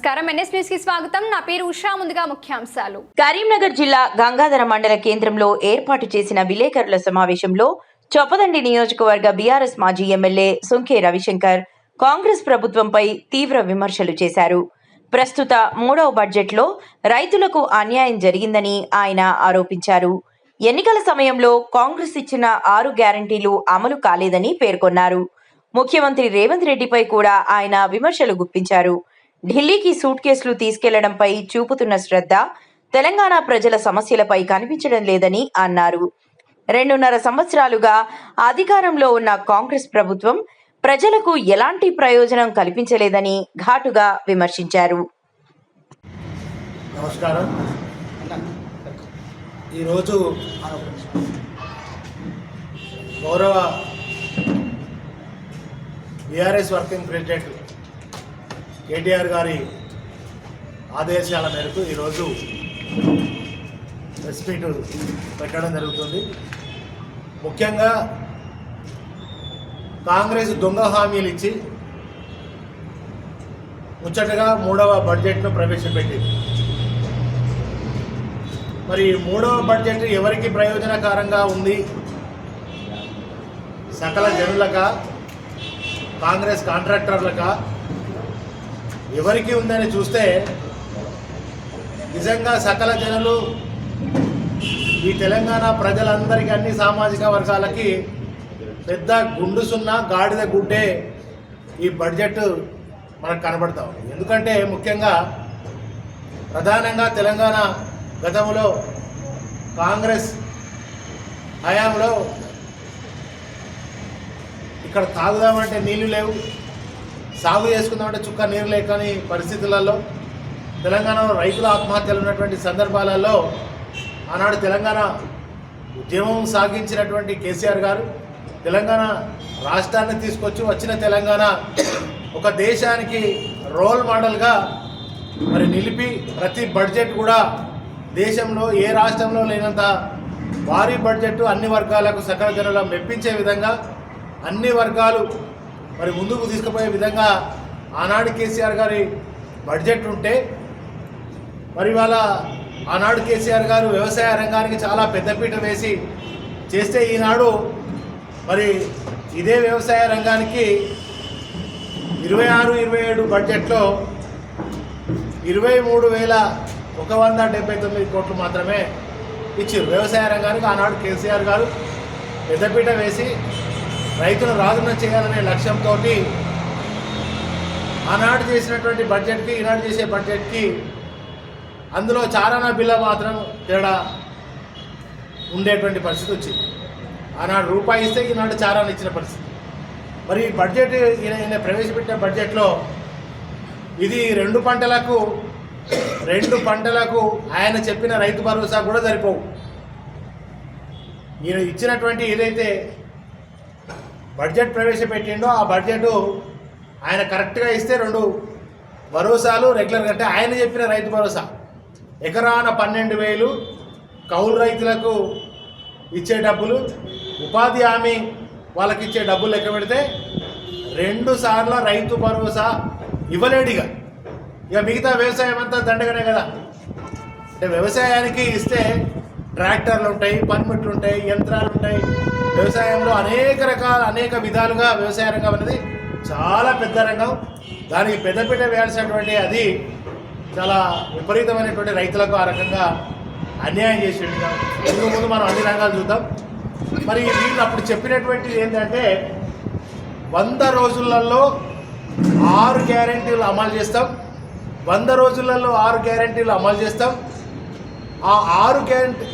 నమస్కారం NS news కి స్వాగతం. నా పేరు ఉషా. ముందుగా ముఖ్యాంశాలు. కరీంనగర్ జిల్లా గంగాధర మండల కేంద్రంలో ఏర్పాటు చేసిన విలేకరుల సమావేశంలో చొప్పదండి నియోజకవర్గ బీఆర్ఎస్ మాజీ ఎమ్మెల్యే సుంకే రవిశంకర్ కాంగ్రెస్ ప్రభుత్వంపై తీవ్ర విమర్శలు చేశారు. ప్రస్తుత మూడవ బడ్జెట్లో రైతులకు అన్యాయం జరిగిందని ఆయన ఆరోపించారు. ఎన్నికల సమయంలో కాంగ్రెస్ ఇచ్చిన 6 గ్యారంటీలు అమలు కాలేదని పేర్కొన్నారు. ముఖ్యమంత్రి రేవంత్ రెడ్డిపై కూడా ఆయన విమర్శలు గుప్పించారు. ఢిల్లీకి సూట్ కేసులు తీసుకెళ్లడంపై చూపుతున్న శ్రద్ధ తెలంగాణ ప్రజల సమస్యలపై కనిపించడం లేదని అన్నారు. 2.5 సంవత్సరాలుగా అధికారంలో ఉన్న కాంగ్రెస్ ప్రభుత్వం ప్రజలకు ఎలాంటి ప్రయోజనం కల్పించలేదని ఘాటుగా విమర్శించారు. నమస్కారం. ఈరోజు గౌరవ బీఆర్ఎస్ వర్కింగ్ ప్రెసిడెంట్ కేటీఆర్ గారి ఆదేశాల మేరకు ఈరోజు ప్రెస్ మీట్ పెట్టడం జరుగుతుంది. ముఖ్యంగా కాంగ్రెస్ దొంగ హామీలు ఇచ్చి ముచ్చటగా మూడవ బడ్జెట్ను ప్రవేశపెట్టింది. మరి మూడవ బడ్జెట్ ఎవరికి ప్రయోజనకరంగా ఉంది? సకల జనులకా, కాంగ్రెస్ కాంట్రాక్టర్లకా, ఎవరికి ఉందని చూస్తే నిజంగా సకల జనులు ఈ తెలంగాణ ప్రజలందరికీ, అన్ని సామాజిక వర్గాలకి పెద్ద గుండు సున్నా గాడిద గుడ్డే ఈ బడ్జెట్ మనకు కనబడతా ఉంది. ఎందుకంటే ముఖ్యంగా ప్రధానంగా తెలంగాణ గతంలో కాంగ్రెస్ హయాంలో ఇక్కడ తాగుదామంటే నీళ్లు లేవు, సాగు చేసుకుందామంటే చుక్క నీరు లేకని పరిస్థితులలో తెలంగాణలో రైతుల ఆత్మహత్యలు ఉన్నటువంటి సందర్భాలలో ఆనాడు తెలంగాణ ఉద్యమం సాగించినటువంటి కేసీఆర్ గారు తెలంగాణ రాష్ట్రాన్ని తీసుకొచ్చి వచ్చిన తెలంగాణ ఒక దేశానికి రోల్ మోడల్గా మరి నిలిపి ప్రతి బడ్జెట్ కూడా దేశంలో ఏ రాష్ట్రంలో లేనంత భారీ బడ్జెట్ అన్ని వర్గాలకు సకల జనుల మెప్పించే విధంగా అన్ని వర్గాలు మరి ముందుకు తీసుకుపోయే విధంగా ఆనాడు కేసీఆర్ గారి బడ్జెట్ ఉంటే, మరి వాళ్ళ ఆనాడు కేసీఆర్ గారు వ్యవసాయ రంగానికి చాలా పెద్దపీట వేసి చేస్తే ఈనాడు మరి ఇదే వ్యవసాయ రంగానికి 26-27 బడ్జెట్లో 23,179 కోట్లు మాత్రమే ఇచ్చారు. వ్యవసాయ రంగానికి ఆనాడు కేసీఆర్ గారు పెద్దపీట వేసి రైతులు రాజున చేయాలనే లక్ష్యంతో ఆనాడు చేసినటువంటి బడ్జెట్కి ఈనాడు చేసే బడ్జెట్కి అందులో చారానా బిల్ల మాత్రం తేడా ఉండేటువంటి పరిస్థితి వచ్చింది. ఆనాడు రూపాయి ఇస్తే ఈనాడు చారాన్ని ఇచ్చిన పరిస్థితి. మరి ఈ బడ్జెట్ ఈయన ప్రవేశపెట్టిన బడ్జెట్లో ఇది 2 పంటలకు ఆయన చెప్పిన రైతు భరోసా కూడా సరిపోవు. ఈయన ఇచ్చినటువంటి ఏదైతే బడ్జెట్ ప్రవేశపెట్టిండో ఆ బడ్జెట్ ఆయన కరెక్ట్గా ఇస్తే 2 భరోసాలు రెగ్యులర్గా, అంటే ఆయన చెప్పిన రైతు భరోసా ఎకరాన 12,000 కౌలు రైతులకు ఇచ్చే డబ్బులు, ఉపాధి హామీ వాళ్ళకి ఇచ్చే డబ్బులు లెక్క పెడితే 2 సార్లు రైతు భరోసా ఇవ్వలేడిగా. ఇక మిగతా వ్యవసాయం అంతా దండగనే కదా. అంటే వ్యవసాయానికి ఇస్తే ట్రాక్టర్లు ఉంటాయి, పనిముట్లు ఉంటాయి, యంత్రాలు ఉంటాయి. వ్యవసాయంలో అనేక విధాలుగా వ్యవసాయ రంగం అనేది చాలా పెద్ద రంగం. దానికి పెద్దపీట వేయాల్సినటువంటి అది చాలా విపరీతమైనటువంటి రైతులకు ఆ రకంగా అన్యాయం చేసేట్టుగా ముందు మనం అన్ని రంగాలు చూద్దాం. మరి వీళ్ళు అప్పుడు చెప్పినటువంటిది ఏంటంటే 100 రోజులలో 6 గ్యారెంటీలు అమలు చేస్తాం, 100 రోజులలో 6 గ్యారెంటీలు అమలు చేస్తాం. ఆ 6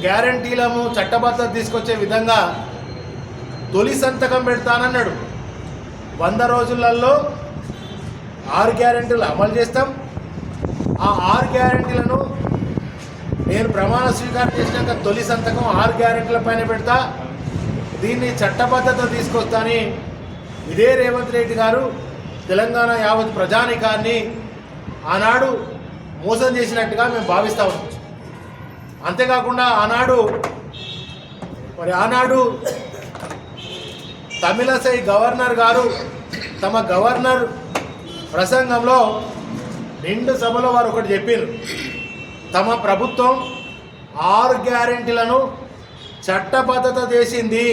గ్యారెంటీలను చట్టబద్ధత తీసుకొచ్చే విధంగా తొలి సంతకం పెడతానన్నాడు. 100 రోజులలో 6 గ్యారెంటీలు అమలు చేస్తాం. ఆ 6 గ్యారెంటీలను నేను ప్రమాణ స్వీకారం చేసినాక తొలి సంతకం 6 గ్యారెంటీల పైన పెడతా, దీన్ని చట్టబద్ధత తీసుకొస్తాని ఇదే రేవంత్ రెడ్డి గారు తెలంగాణ యావత్ ప్రజానికాన్ని ఆనాడు మోసం చేసినట్టుగా మేము భావిస్తూ ఉన్నాం. అంతేకాకుండా ఆనాడు తమిళసై గవర్నర్ గారు తమ గవర్నర్ ప్రసంగంలో నిండు సభలో వారు ఒకటి చెప్పారు, తమ ప్రభుత్వం 6 గ్యారెంటీలను చట్టబద్ధత చేసింది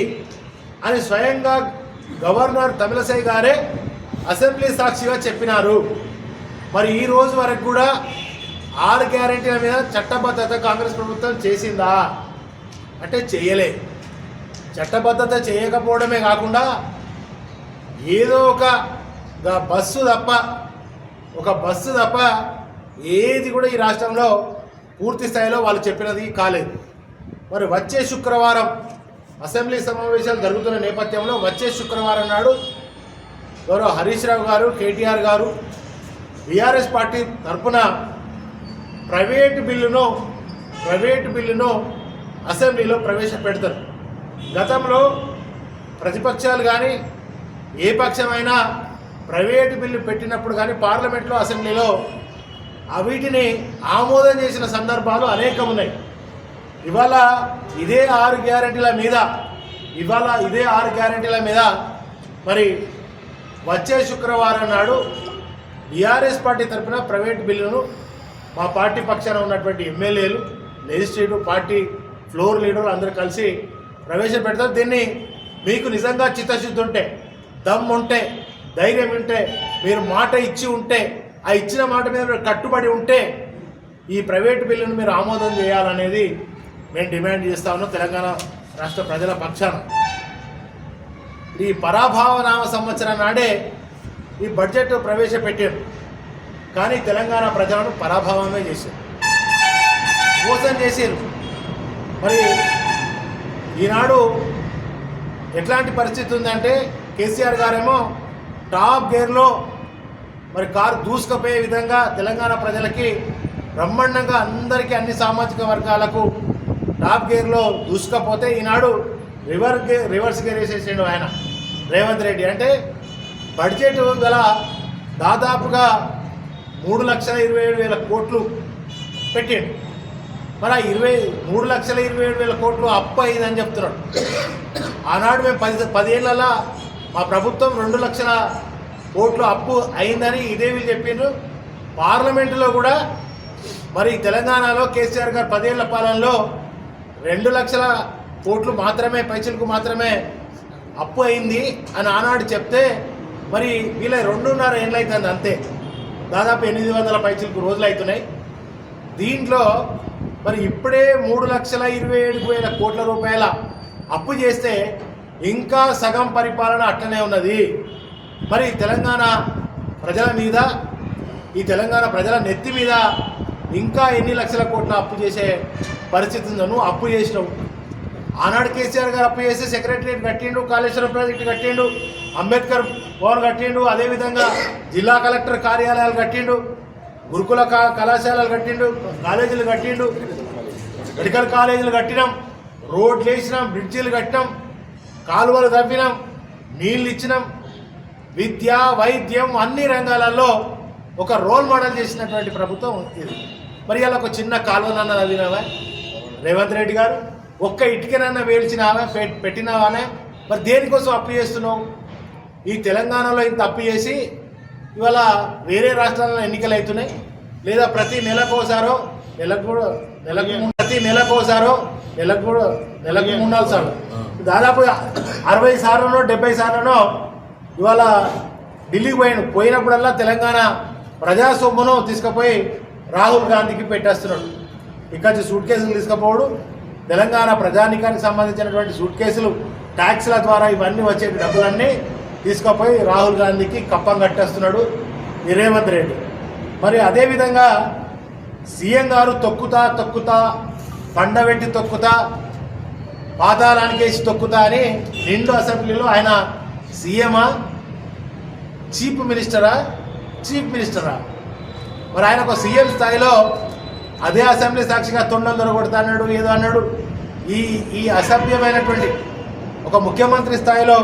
అని స్వయంగా గవర్నర్ తమిళసై గారే అసెంబ్లీ సాక్షిగా చెప్పినారు. మరి ఈ రోజు వరకు కూడా 6 గ్యారెంటీల మీద చట్టబద్ధత కాంగ్రెస్ ప్రభుత్వం చేసిందా అంటే చేయలే. చట్టబద్ధత చేయకపోవడమే కాకుండా ఏదో ఒక బస్సు తప్ప ఏది కూడా ఈ రాష్ట్రంలో పూర్తి స్థాయిలో వాళ్ళు చెప్పినది కాలేదు. మరి వచ్చే శుక్రవారం అసెంబ్లీ సమావేశాలు జరుగుతున్న నేపథ్యంలో వచ్చే శుక్రవారం నాడు గౌరవ హరీష్ రావు గారు, కేటీఆర్ గారు బీఆర్ఎస్ పార్టీ తరఫున ప్రైవేటు బిల్లును అసెంబ్లీలో ప్రవేశపెడతారు. గతంలో ప్రతిపక్షాలు కానీ ఏ పక్షమైనా ప్రైవేటు బిల్లు పెట్టినప్పుడు కానీ పార్లమెంట్లో అసెంబ్లీలో వీటిని ఆమోదం చేసిన సందర్భాలు అనేకం ఉన్నాయి. ఇవాళ ఇదే 6 గ్యారెంటీల మీద మరి వచ్చే శుక్రవారం నాడు బీఆర్ఎస్ పార్టీ తరఫున ప్రైవేట్ బిల్లును మా పార్టీ పక్షాన ఉన్నటువంటి ఎమ్మెల్యేలు, లెజిస్లేటివ్ పార్టీ ఫ్లోర్ లీడర్లు అందరూ కలిసి ప్రవేశపెడతారు. దీన్ని మీకు నిజంగా చిత్తశుద్ధి ఉంటే, దమ్ ఉంటే, ధైర్యం ఉంటే, మీరు మాట ఇచ్చి ఉంటే, ఆ ఇచ్చిన మాట మీద మీరు కట్టుబడి ఉంటే ఈ ప్రైవేటు బిల్లును మీరు ఆమోదం చేయాలనేది మేము డిమాండ్ చేస్తా ఉన్నాం తెలంగాణ రాష్ట్ర ప్రజల పక్షాన. ఈ పరాభావనామ సంవత్సరం నాడే ఈ బడ్జెట్ ప్రవేశపెట్టారు, కానీ తెలంగాణ ప్రజలను పరాభావమే చేశారు, మోసం చేశారు. మరి ఈనాడు ఎట్లాంటి పరిస్థితి ఉందంటే కేసీఆర్ గారేమో టాప్ గేర్లో మరి కారు దూసుకుపోయే విధంగా తెలంగాణ ప్రజలకి బ్రహ్మాండంగా అందరికీ అన్ని సామాజిక వర్గాలకు టాప్ గేర్లో దూసుకపోతే ఈనాడు రివర్స్ గేర్ వేసేసాడు ఆయన రేవంత్ రెడ్డి. అంటే బడ్జెట్ గల దాదాపుగా 3,27,000 కోట్లు పెట్టాడు. మరి 3,27,000 కోట్లు అప్పు అయిందని చెప్తున్నాడు. ఆనాడు మేము 10 ఏళ్ళలో మా ప్రభుత్వం 2 లక్షల కోట్లు అప్పు అయిందని ఇదే వీళ్ళు చెప్పిండ్రు. పార్లమెంటులో కూడా మరి తెలంగాణలో కేసీఆర్ గారు 10 ఏళ్ల పాలనలో 2 లక్షల కోట్లు మాత్రమే, పైసలకు మాత్రమే అప్పు అయింది అని ఆనాడు చెప్తే మరి వీళ్ళ 2.5 ఏళ్ళు అవుతుంది అంతే, దాదాపు 800 పైసలకు రోజులు అవుతున్నాయి. దీంట్లో మరి ఇప్పుడే 3,27,000 కోట్ల రూపాయల అప్పు చేస్తే ఇంకా సగం పరిపాలన అట్లనే ఉన్నది. మరి తెలంగాణ ప్రజల మీద, ఈ తెలంగాణ ప్రజల నెత్తి మీద ఇంకా ఎన్ని లక్షల కోట్ల అప్పు చేసే పరిస్థితి ఉందో. నువ్వు అప్పు చేసినావు. ఆనాడు కేసీఆర్ గారు అప్పు చేసి సెక్రటరియట్ కట్టిండు, కాళేశ్వరం ప్రాజెక్టు కట్టిండు, అంబేద్కర్ భవన్ కట్టిండు, అదేవిధంగా జిల్లా కలెక్టర్ కార్యాలయాలు కట్టిండు, గురుకుల కళాశాలలు కట్టిండు, కాలేజీలు కట్టిండు, మెడికల్ కాలేజీలు కట్టినాం, రోడ్లు వేసినాం, బ్రిడ్జీలు కట్టినాం, కాలువలు తవ్వినాం, నీళ్ళు ఇచ్చినాం. విద్య, వైద్యం అన్ని రంగాలలో ఒక రోల్ మోడల్ చేసినటువంటి ప్రభుత్వం ఇది. మరి అలా ఒక చిన్న కాలువనన్నా తవ్వినావా రేవంత్ రెడ్డి గారు? ఒక్క ఇటుకనన్నా వేల్చినావా, పెట్టినావానే? మరి దేనికోసం అప్పు చేస్తున్నావు? ఈ తెలంగాణలో ఇంత అప్పు చేసి ఇవాళ వేరే రాష్ట్రాలలో ఎన్నికలు అవుతున్నాయి, లేదా ప్రతి నెలకోసారో నెలకు 3-4 సార్లు, దాదాపు 60 సార్లనో 70 సార్లనో ఇవాళ ఢిల్లీకి పోయినప్పుడల్లా తెలంగాణ ప్రజా సొమ్మును తీసుకుపోయి రాహుల్ గాంధీకి పెట్టేస్తున్నాడు. ఇక్కడ సూట్ కేసులు తీసుకుపోవడు, తెలంగాణ ప్రజానికానికి సంబంధించినటువంటి సూట్ కేసులు, ట్యాక్స్ల ద్వారా ఇవన్నీ వచ్చే డబ్బులన్నీ తీసుకుపోయి రాహుల్ గాంధీకి కప్పం కట్టేస్తున్నాడు ఈ రేవంత్ రెడ్డి. మరి అదేవిధంగా సీఎం గారు తొక్కుతా పండబెట్టి తొక్కుతా, పాతాళానికి వేసి తొక్కుతా అని నిండు అసెంబ్లీలో ఆయన సీఎమా, చీఫ్ మినిస్టరా? మరి ఆయన ఒక సీఎం స్థాయిలో అదే అసెంబ్లీ సాక్షిగా తొండం దొరకొడతా అన్నాడు, ఏదో అన్నాడు. ఈ అసభ్యమైనటువంటి ఒక ముఖ్యమంత్రి స్థాయిలో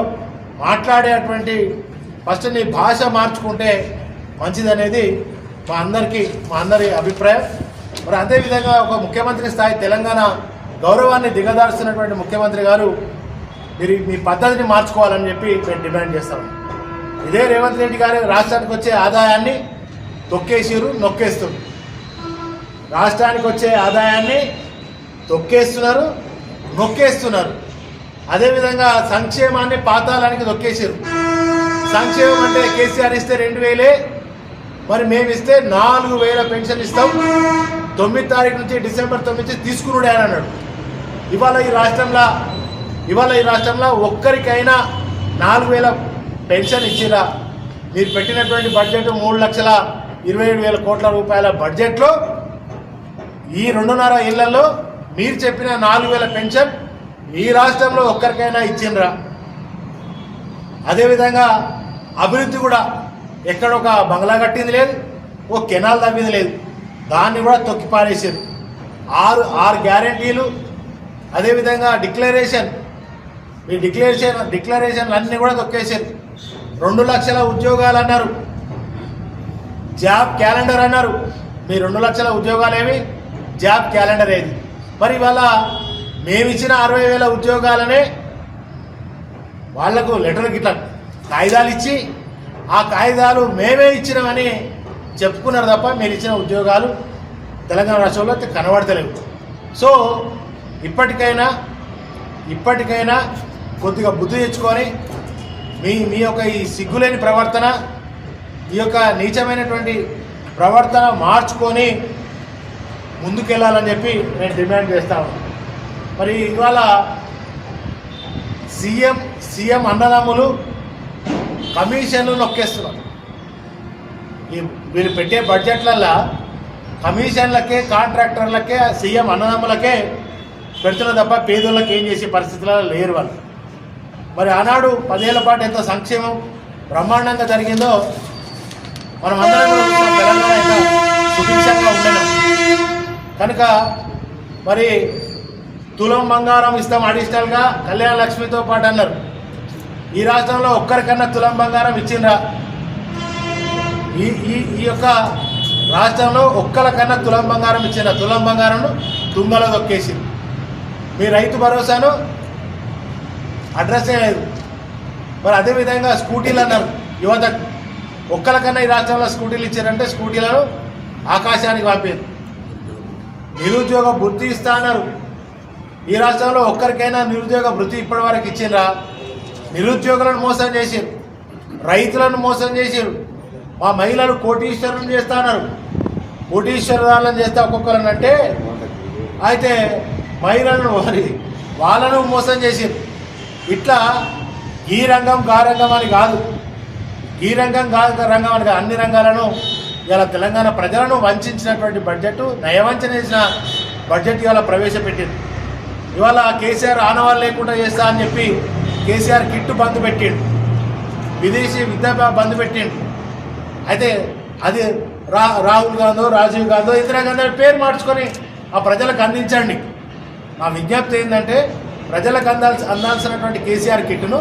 మాట్లాడేటువంటి ఫస్ట్ నీ భాష మార్చుకుంటే మంచిదనేది మా అందరి అభిప్రాయం. మరి అదేవిధంగా ఒక ముఖ్యమంత్రి స్థాయి తెలంగాణ గౌరవాన్ని దిగదారుస్తున్నటువంటి ముఖ్యమంత్రి గారు మీరు మీ పద్ధతిని మార్చుకోవాలని చెప్పి మేము డిమాండ్ చేస్తాం. ఇదే రేవంత్ రెడ్డి గారు రాష్ట్రానికి వచ్చే ఆదాయాన్ని తొక్కేసిరు, నొక్కేస్తున్నారు. రాష్ట్రానికి వచ్చే ఆదాయాన్ని తొక్కేస్తున్నారు, నొక్కేస్తున్నారు. అదేవిధంగా సంక్షేమాన్ని పాతాళానికి తొక్కేసారు. సంక్షేమం అంటే కేసీఆర్ ఇస్తే 2000, మరి మేము ఇస్తే 4000 పెన్షన్ ఇస్తాం, 9 తారీఖు నుంచి డిసెంబర్ 9 నుంచి తీసుకున్నాడే అని అన్నాడు. ఇవాళ ఈ రాష్ట్రంలో ఒక్కరికైనా 4000 పెన్షన్ ఇచ్చిరా? మీరు పెట్టినటువంటి బడ్జెట్ 3,27,000 కోట్ల రూపాయల బడ్జెట్లో ఈ 2.5 ఏళ్లలో మీరు చెప్పిన 4000 పెన్షన్ ఈ రాష్ట్రంలో ఒక్కరికైనా ఇచ్చిండ్రా? అదేవిధంగా అభివృద్ధి కూడా ఎక్కడొక బంగ్లా కట్టింది లేదు, ఓ కెనాల్ తవ్వింది లేదు, దాన్ని కూడా తొక్కి పారేసారు. 6 గ్యారెంటీలు, అదేవిధంగా ఈ డిక్లరేషన్లు అన్నీ కూడా తొక్కేశారు. 2 లక్షల ఉద్యోగాలు అన్నారు, జాబ్ క్యాలెండర్ అన్నారు. మీ 2 లక్షల ఉద్యోగాలు ఏవి, జాబ్ క్యాలెండర్ ఏది? మరి ఇవాళ మేమిచ్చిన 60,000 ఉద్యోగాలనే వాళ్లకు లెటర్ గిట్ల కాగితాలు ఇచ్చి ఆ కాగితాలు మేమే ఇచ్చినామని చెప్పుకున్నారు తప్ప మీరు ఇచ్చిన ఉద్యోగాలు తెలంగాణ రాష్ట్రంలో కనబడతలేవు. సో ఇప్పటికైనా కొద్దిగా బుద్ధి తెచ్చుకొని మీ యొక్క ఈ సిగ్గులేని ప్రవర్తన, ఈ యొక్క నీచమైనటువంటి ప్రవర్తన మార్చుకొని ముందుకెళ్ళాలని చెప్పి నేను డిమాండ్ చేస్తాను. మరి ఇవాళ సీఎం అన్నదమ్ములు కమిషన్లు నొక్కేస్తున్నారు. వీళ్ళు పెట్టే బడ్జెట్లల్లో కమిషన్లకే, కాంట్రాక్టర్లకే, సీఎం అన్నదమ్ములకే పెడుతున్న తప్ప పేదోళ్ళకి ఏం చేసే పరిస్థితులలో లేరు వాళ్ళు. మరి ఆనాడు 10 ఏళ్ల పాటు ఎంత సంక్షేమం బ్రహ్మాండంగా జరిగిందో మనం అందరం కూడా తెలంగాణ ఎంత సుభిక్షంగా ఉండను. కనుక మరి తులం బంగారం ఇస్తాం అడిషనల్గా కళ్యాణ లక్ష్మితో పాటు అన్నారు. ఈ రాష్ట్రంలో ఒక్కరికన్నా తులం బంగారం ఇచ్చిండ్రా? ఈ యొక్క రాష్ట్రంలో ఒక్కరికన్నా తులం బంగారం ఇచ్చిండ్రా? తులం బంగారంను తుంగలో దొక్కేసింది. మీ రైతు భరోసాను అడ్రస్సే లేదు. మరి అదేవిధంగా స్కూటీలు అన్నారు, యువత ఒక్కరికన్నా ఈ రాష్ట్రంలో స్కూటీలు ఇచ్చారంటే స్కూటీలను ఆకాశానికి పంపారు. నిరుద్యోగ వృత్తి ఇస్తా అన్నారు. ఈ రాష్ట్రంలో ఒక్కరికైనా నిరుద్యోగ వృత్తి ఇప్పటి వరకు ఇచ్చిండ్రా? నిరుద్యోగులను మోసం చేశారు, రైతులను మోసం చేశారు. మా మహిళలు కోటీశ్వరులను చేస్తా అన్నారు. కోటీశ్వరాలను చేస్తే ఒక్కొక్కరని అంటే అయితే మహిళలను వాళ్ళను మోసం చేశారు. ఇట్లా ఈ రంగం గా రంగం అని కాదు, ఈ రంగం రంగం అని కాదు, అన్ని రంగాలను ఇలా తెలంగాణ ప్రజలను వంచినటువంటి బడ్జెట్, నయవంచన చేసిన బడ్జెట్ ఇవాళ ప్రవేశపెట్టింది. ఇవాళ కేసీఆర్ ఆనవాళ్ళు లేకుండా చేస్తా అని చెప్పి కేసీఆర్ కిట్టు బంద్ పెట్టిండు, విదేశీ విద్యా బంద్ పెట్టిండు. అయితే అది రాహుల్ గాంధీ, రాజీవ్ గాంధీ, ఇందిరాగాంధీ పేరు మార్చుకొని ఆ ప్రజలకు అందించండి. మా విజ్ఞప్తి ఏంటంటే ప్రజలకు అందాల్సినటువంటి కేసీఆర్ కిట్టును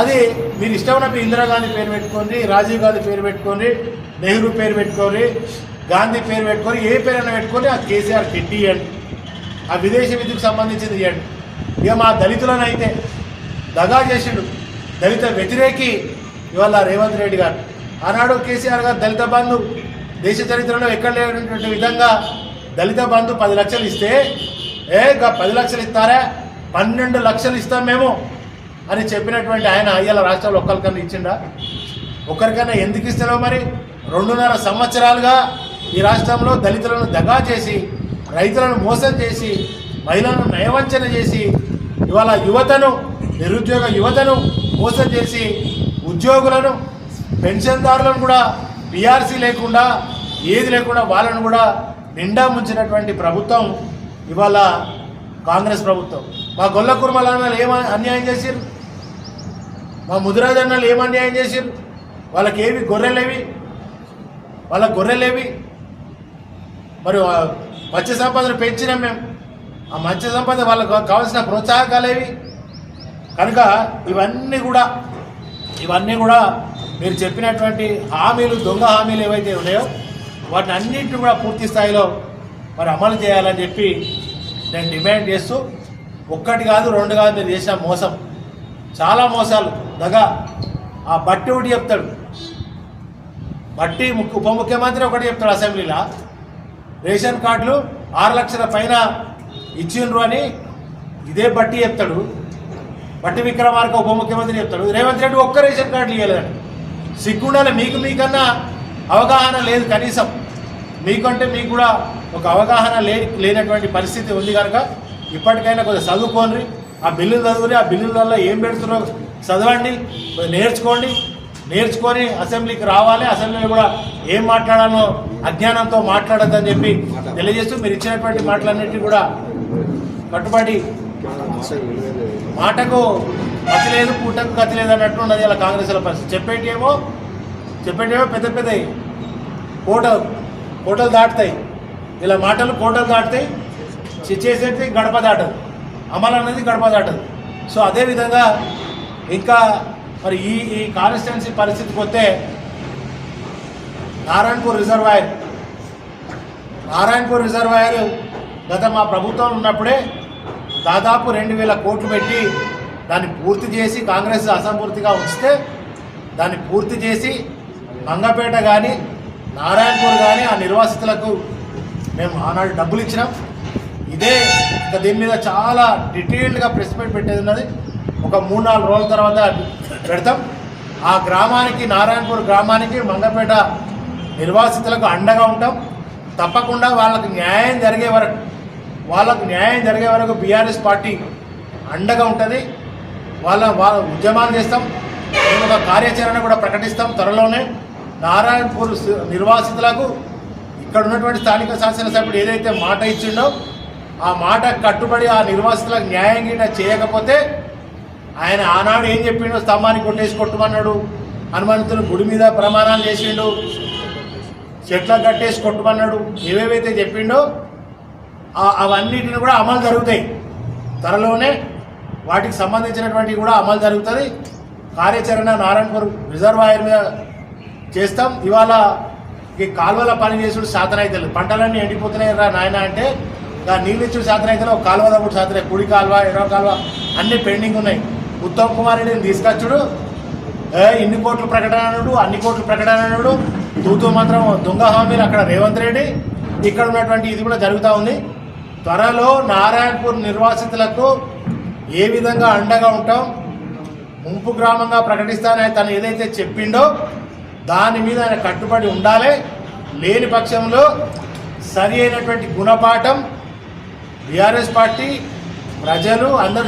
అది మీరు ఇష్టమైనప్పుడు ఇందిరాగాంధీ పేరు పెట్టుకోండి, రాజీవ్ గాంధీ పేరు పెట్టుకోండి, నెహ్రూ పేరు పెట్టుకోండి, గాంధీ పేరు పెట్టుకొని, ఏ పేరైనా పెట్టుకొని ఆ కేసీఆర్ కిట్ ఇవ్వండి. ఆ విదేశీ విద్యకు సంబంధించింది ఇవ్వండి. ఇక మా దళితులను అయితే దగా చేసిండు, దళిత వ్యతిరేకి ఇవాళ రేవంత్ రెడ్డి గారు. ఆనాడు కేసీఆర్ గారు దళిత బంధు దేశ చరిత్రలో ఎక్కడ లేనటువంటి విధంగా దళిత బంధు 10 లక్షలు ఇస్తే 10 లక్షలు ఇస్తారా, 12 లక్షలు ఇస్తాం మేము అని చెప్పినటువంటి ఆయన ఇవాళ రాష్ట్రంలో ఒక్కరికన్నా ఇచ్చిండా? ఒక్కరికన్నా ఎందుకు ఇస్తారో మరి? 2.5 సంవత్సరాలుగా ఈ రాష్ట్రంలో దళితులను దగా చేసి, రైతులను మోసం చేసి, మహిళలను నయవంచన చేసి, ఇవాళ యువతను, నిరుద్యోగ యువతను మోసం చేసి, ఉద్యోగులను, పెన్షన్దారులను కూడా పిఆర్సీ లేకుండా, ఏది లేకుండా వాళ్ళను కూడా నిండా ముంచినటువంటి ప్రభుత్వం ఇవాళ కాంగ్రెస్ ప్రభుత్వం. మా గొల్ల కుర్మలన్నలు ఏం అన్యాయం చేసిరు? మా ముదిరాజు అన్నలు ఏం అన్యాయం చేసిరు? వాళ్ళకి ఏవి గొర్రెలేవి? వాళ్ళకి గొర్రెలేవి? మరి మత్స్య సంపదను పెంచినాం మేము. ఆ మత్స్య సంపద వాళ్ళకు కావాల్సిన ప్రోత్సాహకాలేవి? కనుక ఇవన్నీ కూడా మీరు చెప్పినటువంటి హామీలు, దొంగ హామీలు ఏవైతే ఉన్నాయో వాటిని అన్నింటినీ కూడా పూర్తి స్థాయిలో మరి అమలు చేయాలని చెప్పి నేను డిమాండ్ చేస్తూ, 1 కాదు 2 కాదు మీరు చేసిన మోసం, చాలా మోసాలు, దగా. ఆ బట్టి ఒకటి చెప్తాడు, బట్టి ఉప ముఖ్యమంత్రి ఒకటి చెప్తాడు అసెంబ్లీలో, రేషన్ కార్డులు 6 లక్షల పైన ఇచ్చిండ్రు అని ఇదే బట్టి చెప్తాడు. బట్టి విక్రమార్క ఉప ముఖ్యమంత్రి చెప్తాడు. రేవంత్ రెడ్డి ఒక్క రేషన్ కార్డులు ఇవ్వలేదని. సిగ్గుండాలి మీకన్నా అవగాహన లేదు. కనీసం మీకంటే మీకు కూడా ఒక అవగాహన లేనటువంటి పరిస్థితి ఉంది కనుక ఇప్పటికైనా కొద్దిగా చదువుకోండి. ఆ బిల్లులు చదువుని, ఆ బిల్లులలో ఏం పెడుతున్నారో చదవండి, నేర్చుకొని అసెంబ్లీకి రావాలి. అసెంబ్లీలో కూడా ఏం మాట్లాడాలో అజ్ఞానంతో మాట్లాడద్దని చెప్పి తెలియజేస్తూ మీరు ఇచ్చినటువంటి మాటలన్నింటినీ కూడా కట్టుబడి, మాటకు గతి లేదు పూటకు గతి లేదు అన్నట్టు ఉన్నది ఇలా కాంగ్రెస్ల పరిస్థితి. చెప్పేటేమో పెద్ద పెద్దవి కోటలు దాటుతాయి, ఇలా మాటలు కోటలు దాటుతాయి, చేసేది గడప దాటదు, అమలు అనేది గడప దాటదు. సో అదేవిధంగా ఇంకా మరి ఈ కాన్స్టిట్యున్సీ పరిస్థితికి వస్తే నారాయణపూర్ రిజర్వాయర్ గత మా ప్రభుత్వం ఉన్నప్పుడే దాదాపు 2000 కోట్లు పెట్టి దాన్ని పూర్తి చేసి, కాంగ్రెస్ అసంపూర్తిగా ఉంచితే దాన్ని పూర్తి చేసి మంగపేట కానీ నారాయణపూర్ కానీ ఆ నిర్వాసితులకు మేము ఆనాడు డబ్బులు ఇచ్చినాం. ఇదే ఇంకా దీని మీద చాలా డీటెయిల్డ్గా ప్రెస్ మీట్ పెట్టేది ఉన్నది. ఒక 3-4 రోజుల తర్వాత పెడతాం. ఆ గ్రామానికి, నారాయణపూర్ గ్రామానికి, మంగపేట నిర్వాసితులకు అండగా ఉంటాం. తప్పకుండా వాళ్ళకు న్యాయం జరిగే వరకు బీఆర్ఎస్ పార్టీ అండగా ఉంటుంది. వాళ్ళ ఉద్యమాలు చేస్తాం. మేము ఒక కార్యాచరణ కూడా ప్రకటిస్తాం త్వరలోనే. నారాయణపూర్ నిర్వాసితులకు ఇక్కడ ఉన్నటువంటి స్థానిక శాసనసభ్యుడు ఏదైతే మాట ఇచ్చిండో ఆ మాట కట్టుబడి ఆ నిర్వాసితులకు న్యాయం గీట చేయకపోతే, ఆయన ఆనాడు ఏం చెప్పిండో, స్తంభానికి కొట్టేసి కొట్టుమన్నాడు, హనుమంతుని గుడి మీద ప్రమాణాలు చేసిండు, చెట్లకు కట్టేసి కొట్టుమన్నాడు, ఏవేవైతే చెప్పిండో అవన్నిటిని కూడా అమలు జరుగుతాయి. త్వరలోనే వాటికి సంబంధించినటువంటివి కూడా అమలు జరుగుతుంది. కార్యాచరణ నారాయణపూర్ రిజర్వాయర్ మీద చేస్తాం. ఇవాళ ఈ కాలువల పని చేసుడు శాతం అయితే లేదు. పంటలన్నీ ఎండిపోతున్నాయి రా నాయన అంటే నీళ్ళు ఇచ్చుడు శాతం అయితే ఒక కాలువ కూడా శాతం, కుడి కాలువ, ఎడవ కాలువ అన్నీ పెండింగ్ ఉన్నాయి. ఉత్తమ్ కుమార్ రెడ్డిని తీసుకొచ్చుడు, ఇన్ని కోట్లు ప్రకటన అన్నాడు, అన్ని కోట్లు ప్రకటన అన్నాడు, తూతూ మాత్రం దొంగ హామీలు అక్కడ రేవంత్ రెడ్డి. ఇక్కడ ఉన్నటువంటి ఇది కూడా జరుగుతూ ఉంది. త్వరలో నారాయణపూర్ నిర్వాసితులకు ఏ విధంగా అండగా ఉంటాం, ముంపు గ్రామంగా ప్రకటిస్తానని తను ఏదైతే చెప్పిండో దాని మీద ఆయన కట్టుబడి ఉండాలి. లేని పక్షంలో సరి అయినటువంటి గుణపాఠం బీఆర్ఎస్ పార్టీ, ప్రజలు అందరూ